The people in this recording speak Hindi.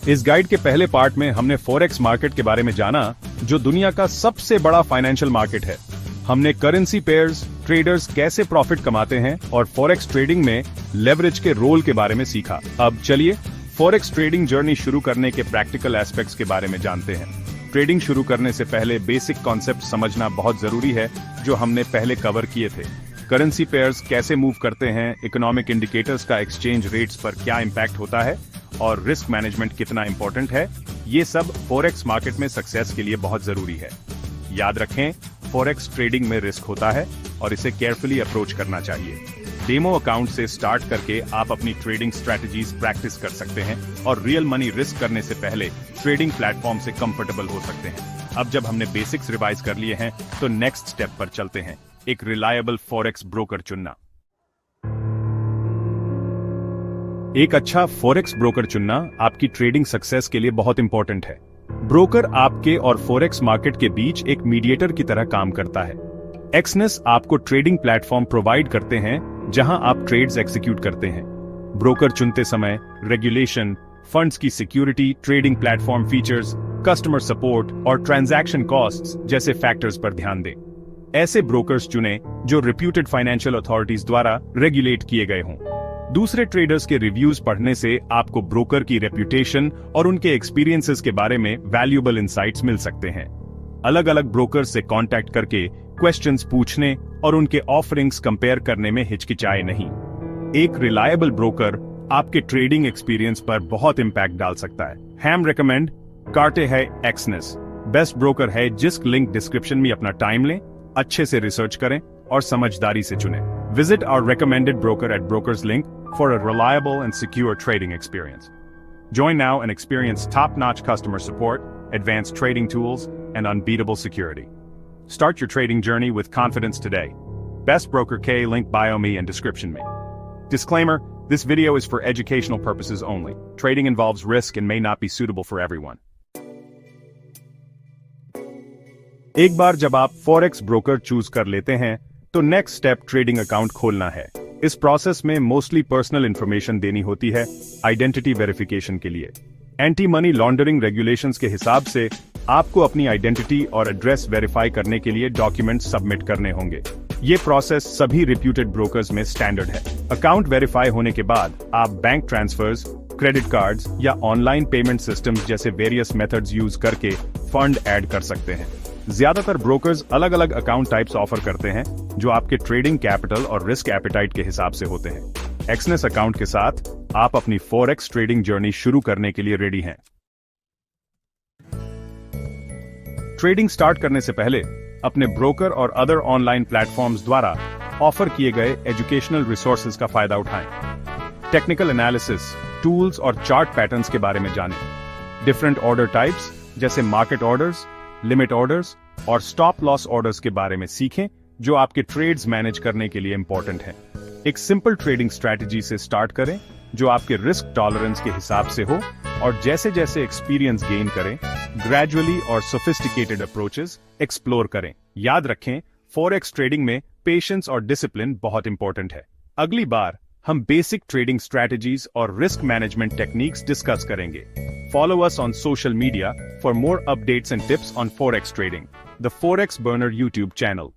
इस गाइड के पहले पार्ट में हमने फॉरेक्स मार्केट के बारे में जाना, जो दुनिया का सबसे बड़ा फाइनेंशियल मार्केट है। हमने करेंसी पेयर्स, ट्रेडर्स कैसे प्रॉफिट कमाते हैं और फॉरेक्स ट्रेडिंग में लेवरेज के रोल के बारे में सीखा। अब चलिए फॉरेक्स ट्रेडिंग जर्नी शुरू करने के प्रैक्टिकल एस्पेक्ट्स के बारे में जानते हैं। ट्रेडिंग शुरू करने से पहले बेसिक कॉन्सेप्ट समझना बहुत जरूरी है, जो हमने पहले कवर किए थे। करेंसी पेयर्स कैसे मूव करते हैं, इकोनॉमिक इंडिकेटर्स का एक्सचेंज रेट्स पर क्या इंपैक्ट होता है और रिस्क मैनेजमेंट कितना इंपॉर्टेंट है, ये सब फॉरेक्स मार्केट में सक्सेस के लिए बहुत जरूरी है। याद रखें, फॉरेक्स ट्रेडिंग में रिस्क होता है और इसे केयरफुली अप्रोच करना चाहिए। डेमो अकाउंट से स्टार्ट करके आप अपनी ट्रेडिंग स्ट्रैटेजीज प्रैक्टिस कर सकते हैं और रियल मनी रिस्क करने से पहले ट्रेडिंग प्लेटफॉर्म से कंफर्टेबल हो सकते हैं। अब जब हमने बेसिक्स रिवाइज कर लिए हैं, तो नेक्स्ट स्टेप पर चलते हैं, एक रिलायबल फॉरेक्स ब्रोकर चुनना। एक अच्छा फॉरेक्स ब्रोकर चुनना आपकी ट्रेडिंग सक्सेस के लिए बहुत इंपॉर्टेंट है। ब्रोकर आपके और फॉरेक्स मार्केट के बीच एक मीडिएटर की तरह काम करता है। एक्सनेस आपको ट्रेडिंग प्लेटफॉर्म प्रोवाइड करते हैं जहां आप ट्रेड्स एग्जीक्यूट करते हैं। ब्रोकर चुनते समय रेगुलेशन, फंड्स की security, trading platform features, customer support और ट्रांजैक्शन कॉस्ट्स जैसे फैक्टर्स पर ध्यान दें। ऐसे ब्रोकर्स चुनें जो रिप्यूटेड फाइनेंशियल अथॉरिटीज द्वारा रेगुलेट किए गए हों। दूसरे ट्रेडर्स के रिव्यूज पढ़ने से आपको ब्रोकर की रेप्यूटेशन और उनके एक्सपीरियंसेस के बारे में वैल्यूएबल इंसाइट्स मिल सकते हैं। अलग अलग ब्रोकर्स से कांटेक्ट करके क्वेश्चंस पूछने और उनके ऑफरिंग्स कंपेयर करने में हिचकिचाए नहीं। एक रिलायबल ब्रोकर आपके ट्रेडिंग एक्सपीरियंस पर बहुत इंपैक्ट डाल सकता है। हम रेकमेंड करते हैं एक्सनेस। बेस्ट ब्रोकर है, जिसका लिंक डिस्क्रिप्शन में। अपना टाइम लें, अच्छे से रिसर्च करें और समझदारी से चुनें। Visit our recommended broker at brokers link for a reliable and secure trading experience. Join now and experience top-notch customer support, advanced trading tools, and unbeatable security. Start your trading journey with confidence today. Best Broker K, link bio me and description me. Disclaimer, this video is for educational purposes only. Trading involves risk and may not be suitable for everyone. एक बार जब आप फॉरेक्स ब्रोकर चूज कर लेते हैं, तो नेक्स्ट स्टेप ट्रेडिंग अकाउंट खोलना है। इस प्रोसेस में मोस्टली पर्सनल इंफॉर्मेशन देनी होती है आइडेंटिटी वेरिफिकेशन के लिए। एंटी मनी लॉन्ड्रिंग रेगुलेशंस के हिसाब से आपको अपनी आइडेंटिटी और एड्रेस वेरीफाई करने के लिए डॉक्यूमेंट सबमिट करने होंगे। ये प्रोसेस सभी रिप्यूटेड ब्रोकर्स में स्टैंडर्ड है। अकाउंट वेरीफाई होने के बाद आप बैंक ट्रांसफर्स, क्रेडिट कार्ड्स या ऑनलाइन पेमेंट सिस्टम्स जैसे वेरियस मेथड्स यूज करके फंड ऐड कर सकते हैं। ज्यादातर ब्रोकर्स अलग अलग अकाउंट टाइप्स ऑफर करते हैं, जो आपके ट्रेडिंग कैपिटल और रिस्क एपेटाइट के हिसाब से होते हैं। एक्सनेस अकाउंट के साथ आप अपनी फॉरेक्स ट्रेडिंग जर्नी शुरू करने के लिए रेडी हैं। ट्रेडिंग स्टार्ट करने से पहले अपने ब्रोकर और अदर ऑनलाइन प्लेटफॉर्म्स द्वारा ऑफर किए गए एजुकेशनल रिसोर्सेज का फायदा उठाएं। टेक्निकल एनालिसिस, टूल्स और चार्ट पैटर्न्स के बारे में जानें। डिफरेंट ऑर्डर टाइप्स जैसे मार्केट ऑर्डर्स, लिमिट ऑर्डर्स और स्टॉप लॉस ऑर्डर्स के बारे में सीखें, जो आपके ट्रेड्स मैनेज करने के लिए इंपॉर्टेंट है। एक सिंपल ट्रेडिंग स्ट्रैटेजी से स्टार्ट करें, जो आपके रिस्क टॉलरेंस के हिसाब से हो, और जैसे जैसे एक्सपीरियंस गेन करें, ग्रेजुअली और सोफिस्टिकेटेड अप्रोचेस एक्सप्लोर करें। याद रखें, फॉरेक्स ट्रेडिंग में पेशेंस और डिसिप्लिन बहुत इंपॉर्टेंट है। अगली बार हम बेसिक ट्रेडिंग स्ट्रैटेजीज और रिस्क मैनेजमेंट टेक्निक्स डिस्कस करेंगे। Follow us on social media for more updates and tips on Forex trading. The Forex Burner YouTube channel.